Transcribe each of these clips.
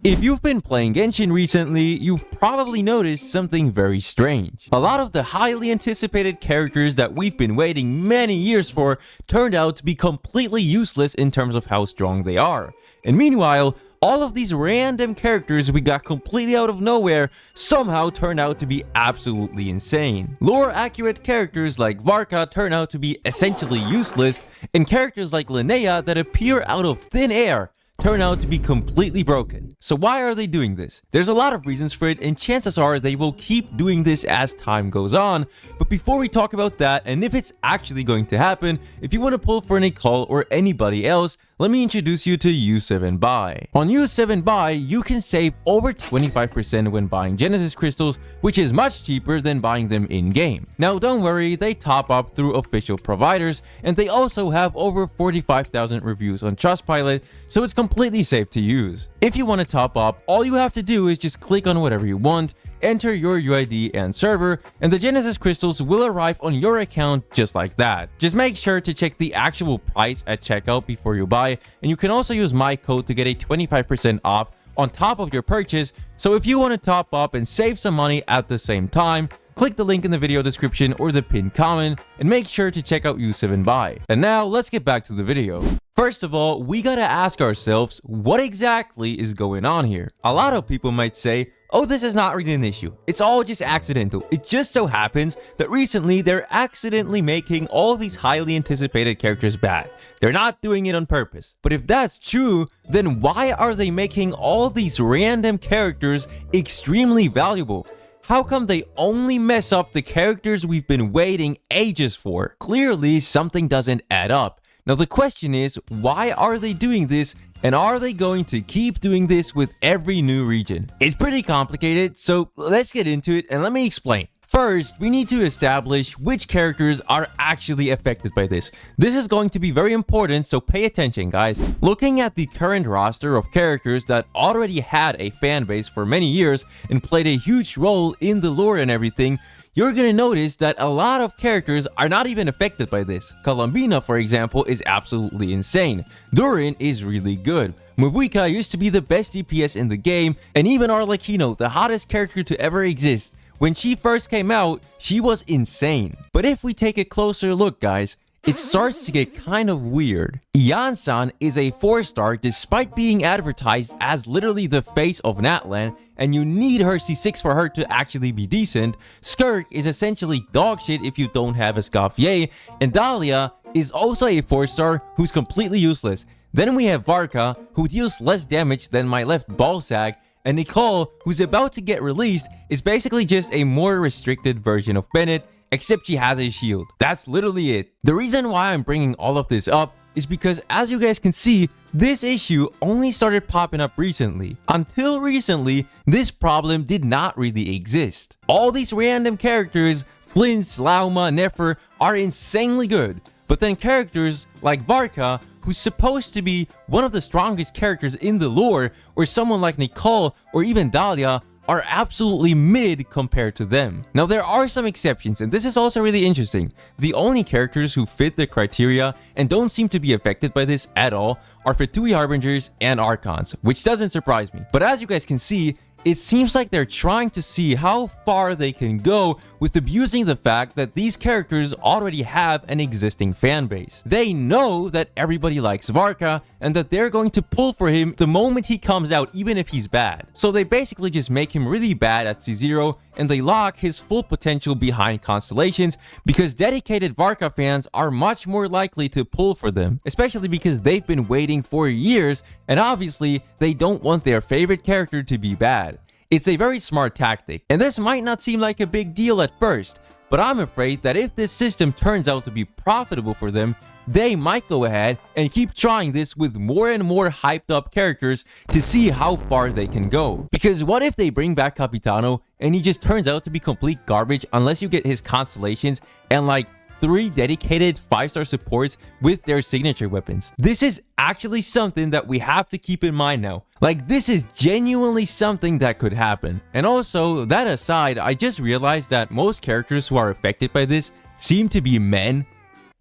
If you've been playing Genshin recently, you've probably noticed something very strange. A lot of the highly anticipated characters that we've been waiting many years for turned out to be completely useless in terms of how strong they are. And meanwhile, all of these random characters we got completely out of nowhere somehow turned out to be absolutely insane. Lore-accurate characters like Varka turn out to be essentially useless, and characters like Linnea that appear out of thin air turn out to be completely broken. So why are they doing this? There's a lot of reasons for it, and chances are they will keep doing this as time goes on. But before we talk about that, and if it's actually going to happen, if you want to pull for Nicole or anybody else, let me introduce you to U7 Buy. On U7 Buy, you can save over 25% when buying Genesis crystals, which is much cheaper than buying them in-game. Now don't worry, they top up through official providers, and they also have over 45,000 reviews on Trustpilot, so it's completely safe to use. If you want to top up, all you have to do is just click on whatever you want, enter your UID and server, and the Genesis crystals will arrive on your account just like that. Just make sure to check the actual price at checkout before you buy, and you can also use my code to get a 25% off on top of your purchase. So if you want to top up and save some money at the same time, click the link in the video description or the pinned comment, and make sure to check out U7 Buy. And now let's get back to the video. First of all, we gotta ask ourselves, what exactly is going on here? A lot of people might say, oh, this is not really an issue. It's all just accidental. It just so happens that recently they're accidentally making all these highly anticipated characters bad. They're not doing it on purpose. But if that's true, then why are they making all these random characters extremely valuable? How come they only mess up the characters we've been waiting ages for? Clearly, something doesn't add up. Now the question is, why are they doing this, and are they going to keep doing this with every new region? It's pretty complicated, so let's get into it and let me explain. First, we need to establish which characters are actually affected by this. This is going to be very important, so pay attention, guys. Looking at the current roster of characters that already had a fan base for many years and played a huge role in the lore and everything, you're gonna notice that a lot of characters are not even affected by this. Columbina, for example, is absolutely insane. Durin is really good. Mavuika used to be the best DPS in the game, and even Arlecchino, the hottest character to ever exist. When she first came out, she was insane. But if we take a closer look, guys, it starts to get kind of weird. Ian-san is a 4-star despite being advertised as literally the face of Natlan, and you need her C6 for her to actually be decent. Skirk is essentially dog shit if you don't have a Escoffier, and Dahlia is also a 4-star who's completely useless. Then we have Varka, who deals less damage than my left ball sack, and Nicole, who's about to get released, is basically just a more restricted version of Bennett, except she has a shield. That's literally it. The reason why I'm bringing all of this up is because, as you guys can see, this issue only started popping up recently. Until recently, this problem did not really exist. All these random characters, Flintz, Lauma, Nefer, are insanely good. But then characters like Varka, who's supposed to be one of the strongest characters in the lore, or someone like Nicole or even Dahlia, are absolutely mid compared to them. Now there are some exceptions, and this is also really interesting. The only characters who fit the criteria and don't seem to be affected by this at all are Fatui Harbingers and Archons, which doesn't surprise me. But as you guys can see, it seems like they're trying to see how far they can go with abusing the fact that these characters already have an existing fan base. They know that everybody likes Varka and that they're going to pull for him the moment he comes out, even if he's bad. So they basically just make him really bad at C0, and they lock his full potential behind Constellations, because dedicated Varka fans are much more likely to pull for them, especially because they've been waiting for years, and obviously they don't want their favorite character to be bad. It's a very smart tactic, and this might not seem like a big deal at first, but I'm afraid that if this system turns out to be profitable for them, they might go ahead and keep trying this with more and more hyped up characters to see how far they can go. Because what if they bring back Capitano and he just turns out to be complete garbage unless you get his constellations and like 3 dedicated 5-star supports with their signature weapons? This is actually something that we have to keep in mind now. Like, this is genuinely something that could happen. And also, that aside, I just realized that most characters who are affected by this seem to be men.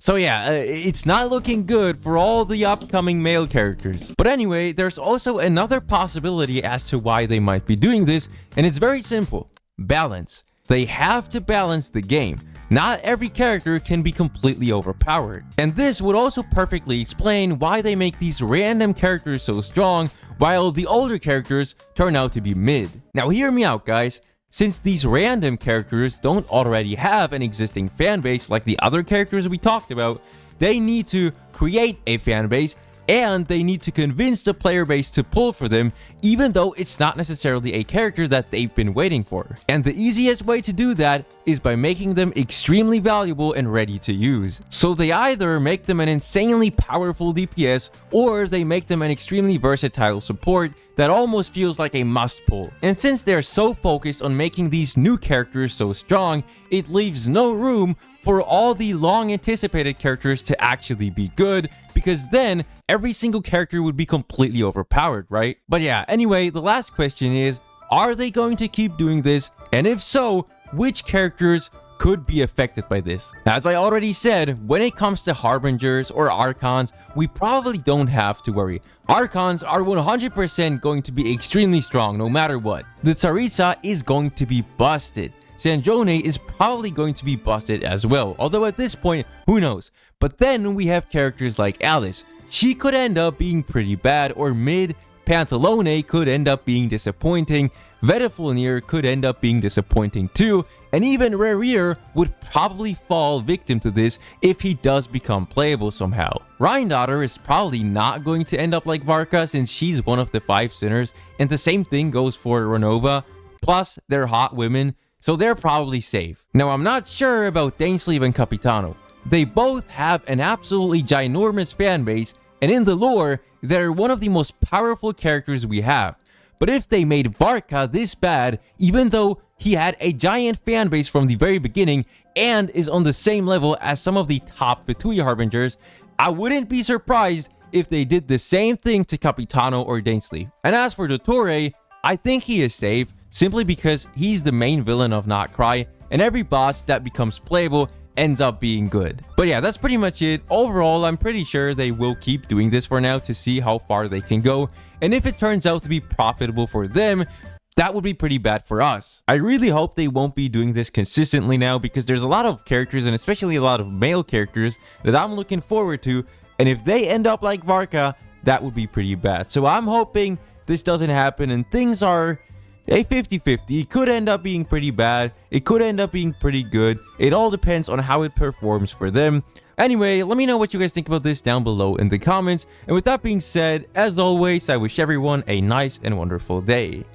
So yeah, it's not looking good for all the upcoming male characters. But anyway, there's also another possibility as to why they might be doing this, and it's very simple. Balance. They have to balance the game. Not every character can be completely overpowered. And this would also perfectly explain why they make these random characters so strong, while the older characters turn out to be mid. Now hear me out, guys. Since these random characters don't already have an existing fanbase like the other characters we talked about, they need to create a fanbase and they need to convince the player base to pull for them, even though it's not necessarily a character that they've been waiting for. And the easiest way to do that is by making them extremely valuable and ready to use. So they either make them an insanely powerful DPS, or they make them an extremely versatile support that almost feels like a must pull. And since they're so focused on making these new characters so strong, it leaves no room for all the long anticipated characters to actually be good, because then every single character would be completely overpowered, right? But yeah, anyway, the last question is, are they going to keep doing this? And if so, which characters could be affected by this? As I already said, when it comes to Harbingers or Archons, we probably don't have to worry. Archons are 100% going to be extremely strong no matter what. The Tsaritsa is going to be busted. Sanjone is probably going to be busted as well, although at this point, who knows? But then we have characters like Alice. She could end up being pretty bad or mid. Pantalone could end up being disappointing. Vediflonir could end up being disappointing too, and even Rerir would probably fall victim to this if he does become playable somehow. Rhindaughter is probably not going to end up like Varka since she's one of the 5 sinners, and the same thing goes for Renova. Plus, they're hot women, so they're probably safe. Now, I'm not sure about Dainsleeve and Capitano. They both have an absolutely ginormous fanbase, and in the lore, they're one of the most powerful characters we have. But if they made Varka this bad, even though he had a giant fanbase from the very beginning and is on the same level as some of the top Fatui Harbingers, I wouldn't be surprised if they did the same thing to Capitano or Dainsleeve. And as for Dottore, I think he is safe, simply because he's the main villain of Not Cry, and every boss that becomes playable ends up being good. But yeah, that's pretty much it. Overall, I'm pretty sure they will keep doing this for now to see how far they can go, and if it turns out to be profitable for them, that would be pretty bad for us. I really hope they won't be doing this consistently now, because there's a lot of characters, and especially a lot of male characters, that I'm looking forward to, and if they end up like Varka, that would be pretty bad. So I'm hoping this doesn't happen and things are a 50-50. It could end up being pretty bad. It could end up being pretty good. It all depends on how it performs for them. Anyway, let me know what you guys think about this down below in the comments. And with that being said, as always, I wish everyone a nice and wonderful day.